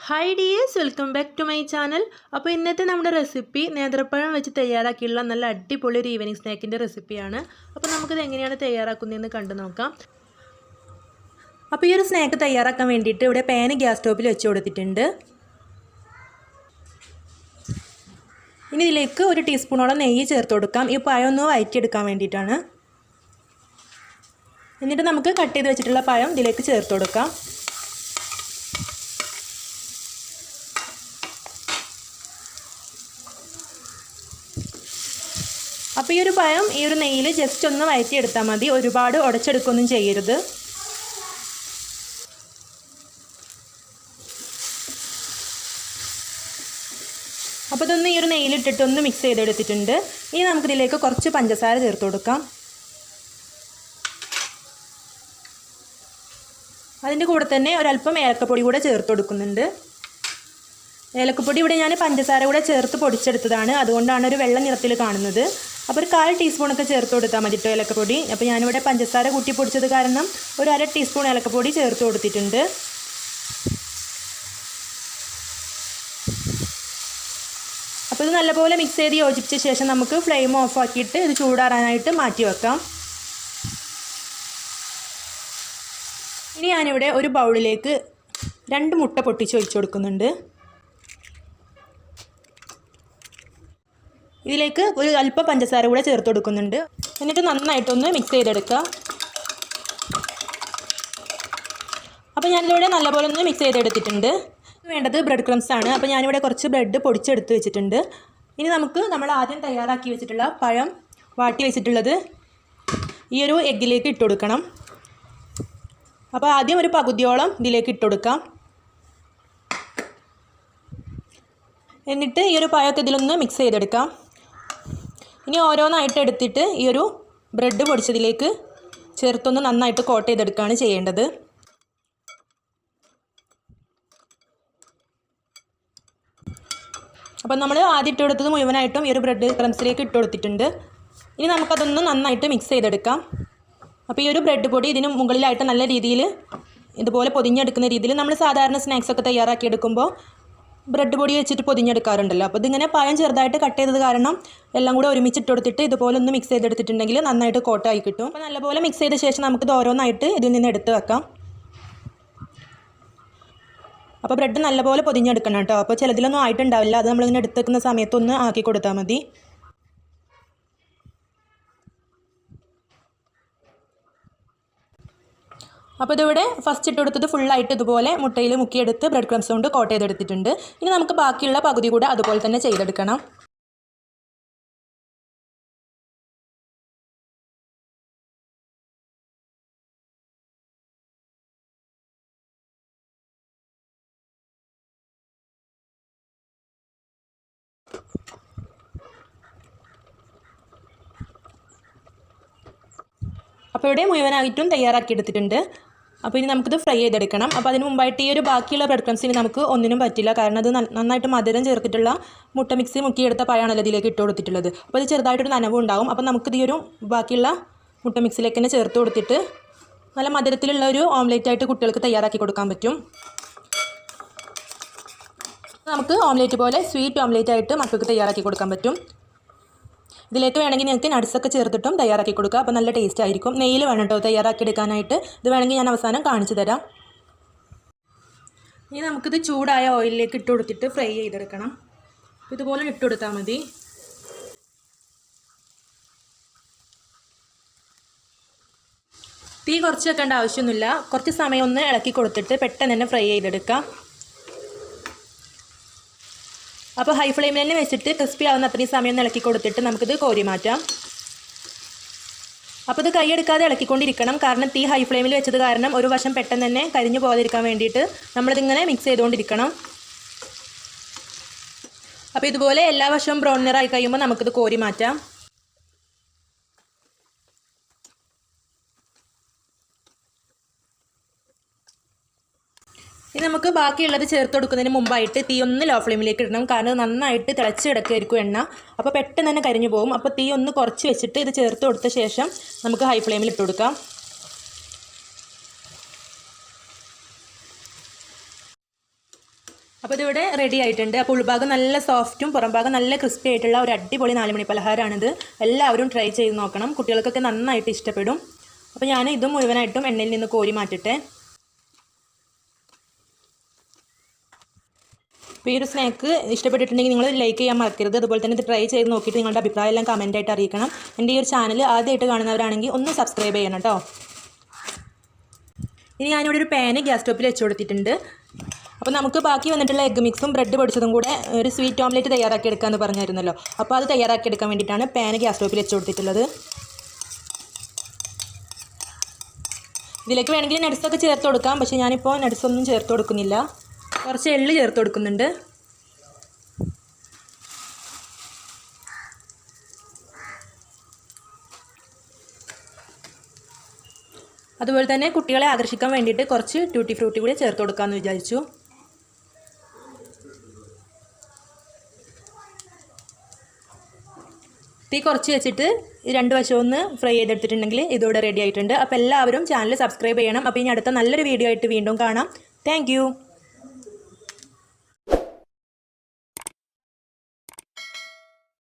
Hi dears, welcome back to my channel. അപ്പോൾ ഇന്നത്തെ നമ്മുടെ റെസിപ്പി നേന്ത്രപ്പഴം വെച്ച് തയ്യാറാക്കിയുള്ള നല്ല അടിപൊളി ഒരു ഈവനിങ് സ്നാക്കിൻ്റെ റെസിപ്പിയാണ്. അപ്പോൾ നമുക്കിത് എങ്ങനെയാണ് തയ്യാറാക്കുന്നതെന്ന് കണ്ടു നോക്കാം. അപ്പോൾ ഈ ഒരു സ്നാക്ക് തയ്യാറാക്കാൻ വേണ്ടിയിട്ട് ഇവിടെ പാന് ഗ്യാസ് സ്റ്റോപ്പിൽ വെച്ച് കൊടുത്തിട്ടുണ്ട്. ഇനി ഇതിലേക്ക് ഒരു ടീസ്പൂണോളം നെയ്യ് ചേർത്ത് കൊടുക്കാം. ഈ പഴം ഒന്ന് വഴറ്റിയെടുക്കാൻ വേണ്ടിയിട്ടാണ്. എന്നിട്ട് നമുക്ക് കട്ട് ചെയ്ത് വെച്ചിട്ടുള്ള പഴം ഇതിലേക്ക് ചേർത്ത് കൊടുക്കാം. അപ്പോൾ ഈ ഒരു പഴം ഈ ഒരു നെയ്യിൽ ജസ്റ്റ് ഒന്ന് വഴറ്റിയെടുത്താൽ മതി, ഒരുപാട് ഉടച്ചെടുക്കുകയൊന്നും ചെയ്യരുത്. അപ്പോൾ ഇതൊന്ന് ഈ ഒരു നെയ്യിലിട്ടിട്ടൊന്ന് മിക്സ് ചെയ്തെടുത്തിട്ടുണ്ട്. ഇനി നമുക്കിതിലേക്ക് കുറച്ച് പഞ്ചസാര ചേർത്ത് കൊടുക്കാം. അതിൻ്റെ കൂടെ തന്നെ ഒരല്പം ഏലക്കപ്പൊടി കൂടെ ചേർത്ത് കൊടുക്കുന്നുണ്ട്. ഏലക്കപ്പൊടി ഇവിടെ ഞാൻ പഞ്ചസാര കൂടെ ചേർത്ത് പൊടിച്ചെടുത്തതാണ്, അതുകൊണ്ടാണ് ഒരു വെള്ള നിറത്തിൽ കാണുന്നത്. അപ്പോൾ ഒരു 1/4 ടീസ്പൂണൊക്കെ ചേർത്ത് കൊടുത്താൽ മതി കേട്ടോ ഏലക്കപ്പൊടി. അപ്പോൾ ഞാനിവിടെ പഞ്ചസാര കൂട്ടി പൊടിച്ചത് കാരണം ഒരു 1/2 ടീസ്പൂൺ ഏലക്കപ്പൊടി ചേർത്ത് കൊടുത്തിട്ടുണ്ട്. അപ്പോൾ ഇത് നല്ലപോലെ മിക്സ് ചെയ്ത് യോജിപ്പിച്ച ശേഷം നമുക്ക് ഫ്ലെയിം ഓഫ് ആക്കിയിട്ട് ഇത് ചൂടാറാനായിട്ട് മാറ്റി വെക്കാം. ഇനി ഞാനിവിടെ ഒരു ബൗളിലേക്ക് 2 മുട്ട പൊട്ടിച്ച് ഒഴിച്ചു കൊടുക്കുന്നുണ്ട്. ഇതിലേക്ക് ഒരു അല്പം പഞ്ചസാര കൂടെ ചേർത്ത് കൊടുക്കുന്നുണ്ട്. എന്നിട്ട് നന്നായിട്ടൊന്ന് മിക്സ് ചെയ്തെടുക്കുക. അപ്പോൾ ഞാനിവിടെ നല്ലപോലെ ഒന്ന് മിക്സ് ചെയ്തെടുത്തിട്ടുണ്ട്. വേണ്ടത് ബ്രെഡ് ക്രംസ് ആണ്. അപ്പോൾ ഞാനിവിടെ കുറച്ച് ബ്രെഡ് പൊടിച്ചെടുത്ത് വെച്ചിട്ടുണ്ട്. ഇനി നമുക്ക് നമ്മൾ ആദ്യം തയ്യാറാക്കി വെച്ചിട്ടുള്ള പഴം വാട്ടി വെച്ചിട്ടുള്ളത് ഈ ഒരു എഗ്ഗിലേക്ക് ഇട്ട് കൊടുക്കണം. അപ്പോൾ ആദ്യം ഒരു പകുതിയോളം ഇതിലേക്ക് ഇട്ട് കൊടുക്കാം. എന്നിട്ട് ഈ ഒരു പഴമൊക്കെ ഇതിലൊന്ന് മിക്സ് ചെയ്തെടുക്കാം. ഇനി ഓരോന്നായിട്ട് എടുത്തിട്ട് ഈ ഒരു ബ്രെഡ് പൊടിച്ചതിലേക്ക് ചേർത്തൊന്ന് നന്നായിട്ട് കോട്ട് ചെയ്തെടുക്കുകയാണ് ചെയ്യേണ്ടത്. അപ്പം നമ്മൾ ആദ്യം ഇട്ട് കൊടുത്തത് മുഴുവനായിട്ടും ഈ ഒരു ബ്രെഡ് ക്രംസിലേക്ക് ഇട്ട് കൊടുത്തിട്ടുണ്ട്. ഇനി നമുക്കതൊന്ന് നന്നായിട്ട് മിക്സ് ചെയ്തെടുക്കാം. അപ്പോൾ ഈ ഒരു ബ്രെഡ് പൊടി ഇതിന് മുകളിലായിട്ട് നല്ല രീതിയിൽ ഇതുപോലെ പൊതിഞ്ഞെടുക്കുന്ന രീതിയിൽ നമ്മൾ സാധാരണ സ്നാക്സൊക്കെ തയ്യാറാക്കി എടുക്കുമ്പോൾ ബ്രെഡ് പൊടി വെച്ചിട്ട് പൊതിഞ്ഞെടുക്കാറുണ്ടല്ലോ. അപ്പോൾ ഇതിങ്ങനെ പഴം ചെറുതായിട്ട് കട്ട് ചെയ്തത് കാരണം എല്ലാം കൂടെ ഒരുമിച്ചിട്ട് കൊടുത്തിട്ട് ഇതുപോലെ ഒന്ന് മിക്സ് ചെയ്തെടുത്തിട്ടുണ്ടെങ്കിൽ നന്നായിട്ട് കോട്ടായി കിട്ടും. അപ്പോൾ നല്ലപോലെ മിക്സ് ചെയ്ത ശേഷം നമുക്കിത് ഓരോന്നായിട്ട് ഇതിൽ നിന്ന് എടുത്ത് വെക്കാം. അപ്പോൾ ബ്രെഡ് നല്ലപോലെ പൊതിഞ്ഞെടുക്കണം കേട്ടോ. അപ്പോൾ ചിലതിലൊന്നും ആയിട്ടുണ്ടാവില്ല, അത് നമ്മളിങ്ങനെ എടുത്ത് വെക്കുന്ന സമയത്തൊന്ന് ആക്കി കൊടുത്താൽ മതി. അപ്പോൾ ഇതിവിടെ ഫസ്റ്റ് ഇട്ട് കൊടുത്തത് ഫുള്ളായിട്ട് ഇതുപോലെ മുട്ടയിൽ മുക്കിയെടുത്ത് ബ്രെഡ് ക്രംസ് കൊണ്ട് കോട്ട് ചെയ്തെടുത്തിട്ടുണ്ട്. ഇനി നമുക്ക് ബാക്കിയുള്ള പകുതി കൂടെ അതുപോലെ തന്നെ ചെയ്തെടുക്കണം. അപ്പോൾ ഇവിടെ മുഴുവനായിട്ടും തയ്യാറാക്കി എടുത്തിട്ടുണ്ട്. അപ്പോൾ ഇനി നമുക്കിത് ഫ്രൈ ചെയ്തെടുക്കണം. അപ്പോൾ അതിന് മുമ്പായിട്ട് ഈ ഒരു ബാക്കിയുള്ള ബ്രെഡ് ക്രംസിന് നമുക്ക് ഒന്നിനും പറ്റില്ല, കാരണം അത് നന്നായിട്ട് മധുരം ചേർത്തിട്ടുള്ള മുട്ട മിക്സി മുക്കിയെടുത്ത പഴമാണല്ലോ ഇതിലേക്ക് ഇട്ട് കൊടുത്തിട്ടുള്ളത്. അപ്പോൾ ഇത് ചെറുതായിട്ടൊരു നനവും ഉണ്ടാവും. അപ്പോൾ നമുക്കിത് ഈ ഒരു ബാക്കിയുള്ള മുട്ട മിക്സിലേക്ക് തന്നെ ചേർത്ത് കൊടുത്തിട്ട് നല്ല മധുരത്തിലുള്ള ഒരു ഓംലേറ്റ് ആയിട്ട് കുട്ടികൾക്ക് തയ്യാറാക്കി കൊടുക്കാൻ പറ്റും. നമുക്ക് ഓംലേറ്റ് പോലെ സ്വീറ്റ് ഓംലേറ്റ് ആയിട്ട് മക്കൾക്ക് തയ്യാറാക്കി കൊടുക്കാൻ പറ്റും. ഇതിലേക്ക് വേണമെങ്കിൽ നിങ്ങൾക്ക് നട്ട്സൊക്കെ ചേർത്തിട്ടും തയ്യാറാക്കി കൊടുക്കുക. അപ്പോൾ നല്ല ടേസ്റ്റ് ആയിരിക്കും. നെയ്യിൽ വേണം കേട്ടോ തയ്യാറാക്കി എടുക്കാനായിട്ട്. ഇത് വേണമെങ്കിൽ ഞാൻ അവസാനം കാണിച്ചു തരാം. ഇനി നമുക്കിത് ചൂടായ ഓയിലിലേക്ക് ഇട്ട് കൊടുത്തിട്ട് ഫ്രൈ ചെയ്തെടുക്കണം. ഇതുപോലെ ഇട്ട് കൊടുത്താൽ മതി. തീ കുറച്ച് വെക്കേണ്ട ആവശ്യമൊന്നുമില്ല. കുറച്ച് സമയം ഒന്ന് ഇളക്കി കൊടുത്തിട്ട് പെട്ടെന്ന് തന്നെ ഫ്രൈ ചെയ്തെടുക്കാം. അപ്പോൾ ഹൈ ഫ്ലെയിമിൽ തന്നെ വെച്ചിട്ട് ക്രിസ്പി ആവുന്ന അത്രയും സമയം ഒന്ന് ഇളക്കി കൊടുത്തിട്ട് നമുക്കിത് കോരി മാറ്റാം. അപ്പോൾ ഇത് കൈയെടുക്കാതെ ഇളക്കിക്കൊണ്ടിരിക്കണം, കാരണം തീ ഹൈ ഫ്ലെയിമിൽ വെച്ചത് കാരണം ഒരു വശം പെട്ടെന്ന് തന്നെ കരിഞ്ഞു പോകാതിരിക്കാൻ വേണ്ടിയിട്ട് നമ്മളിതിങ്ങനെ മിക്സ് ചെയ്തുകൊണ്ടിരിക്കണം. അപ്പോൾ ഇതുപോലെ എല്ലാ വശവും ബ്രൗൺ നിറായി കഴിയുമ്പോൾ നമുക്കിത് കോരി മാറ്റാം. ഇനി നമുക്ക് ബാക്കിയുള്ളത് ചേർത്ത് കൊടുക്കുന്നതിന് മുമ്പായിട്ട് തീ ഒന്ന് ലോ ഫ്ലെയിമിലേക്ക് ഇടണം, കാരണം നന്നായിട്ട് തിളച്ച് കിടക്കുമായിരിക്കും എണ്ണ. അപ്പോൾ പെട്ടെന്ന് തന്നെ കരിഞ്ഞു പോകും. അപ്പോൾ തീ ഒന്ന് കുറച്ച് വെച്ചിട്ട് ഇത് ചേർത്ത് കൊടുത്ത ശേഷം നമുക്ക് ഹൈ ഫ്ലെയിമിൽ ഇട്ട് കൊടുക്കാം. അപ്പോൾ ഇതിവിടെ റെഡി ആയിട്ടുണ്ട്. അപ്പോൾ ഉൾഭാഗം നല്ല സോഫ്റ്റും പുറം ഭാഗം നല്ല ക്രിസ്പി ആയിട്ടുള്ള ഒരു അടിപൊളി 4 മണി പലഹാരമാണിത്. എല്ലാവരും ട്രൈ ചെയ്ത് നോക്കണം, കുട്ടികൾക്കൊക്കെ നന്നായിട്ട് ഇഷ്ടപ്പെടും. അപ്പോൾ ഞാൻ ഇതും മുഴുവനായിട്ടും എണ്ണയിൽ നിന്ന് കോരി മാറ്റട്ടെ. അപ്പോൾ ഈ ഒരു സ്നാക്ക് ഇഷ്ടപ്പെട്ടിട്ടുണ്ടെങ്കിൽ നിങ്ങൾ ലൈക്ക് ചെയ്യാൻ മറക്കരുത്. അതുപോലെ തന്നെ ഇത് ട്രൈ ചെയ്ത് നോക്കിയിട്ട് നിങ്ങളുടെ അഭിപ്രായം എല്ലാം കമൻറ്റായിട്ട് അറിയിക്കണം. എൻ്റെ ഈ ഒരു ചാനൽ ആദ്യമായിട്ട് കാണുന്നവരാണെങ്കിൽ ഒന്ന് സബ്സ്ക്രൈബ് ചെയ്യണം കേട്ടോ. ഇനി ഞാനിവിടെ ഒരു പാന് ഗ്യാസ് സ്റ്റോപ്പിൽ വെച്ച് കൊടുത്തിട്ടുണ്ട്. അപ്പോൾ നമുക്ക് ബാക്കി വന്നിട്ടുള്ള എഗ്ഗ് മിക്സും ബ്രെഡ് പൊടിച്ചതും കൂടെ ഒരു സ്വീറ്റ് ഓംലെറ്റ് തയ്യാറാക്കി എടുക്കാമെന്ന് പറഞ്ഞിരുന്നല്ലോ. അപ്പോൾ അത് തയ്യാറാക്കി എടുക്കാൻ വേണ്ടിയിട്ടാണ് പാന് ഗ്യാസ് സ്റ്റോപ്പിൽ വെച്ച് കൊടുത്തിട്ടുള്ളത്. ഇതിലേക്ക് വേണമെങ്കിൽ നട്ട്സൊക്കെ ചേർത്ത് കൊടുക്കാം, പക്ഷേ ഞാനിപ്പോൾ നട്ട്സൊന്നും ചേർത്ത് കൊടുക്കുന്നില്ല. കുറച്ച് എള്ള് ചേർത്ത് കൊടുക്കുന്നുണ്ട്. അതുപോലെ തന്നെ കുട്ടികളെ ആകർഷിക്കാൻ വേണ്ടിയിട്ട് കുറച്ച് ട്യൂട്ടി ഫ്രൂട്ടി കൂടി ചേർത്ത് കൊടുക്കാമെന്ന് വിചാരിച്ചു. തീ കുറച്ച് വെച്ചിട്ട് 2 വശവും ഒന്ന് ഫ്രൈ ചെയ്തെടുത്തിട്ടുണ്ടെങ്കിൽ ഇതോടെ റെഡി ആയിട്ടുണ്ട്. അപ്പോൾ എല്ലാവരും ചാനൽ സബ്സ്ക്രൈബ് ചെയ്യണം. അപ്പോൾ ഇനി അടുത്ത നല്ലൊരു വീഡിയോ ആയിട്ട് വീണ്ടും കാണാം. താങ്ക്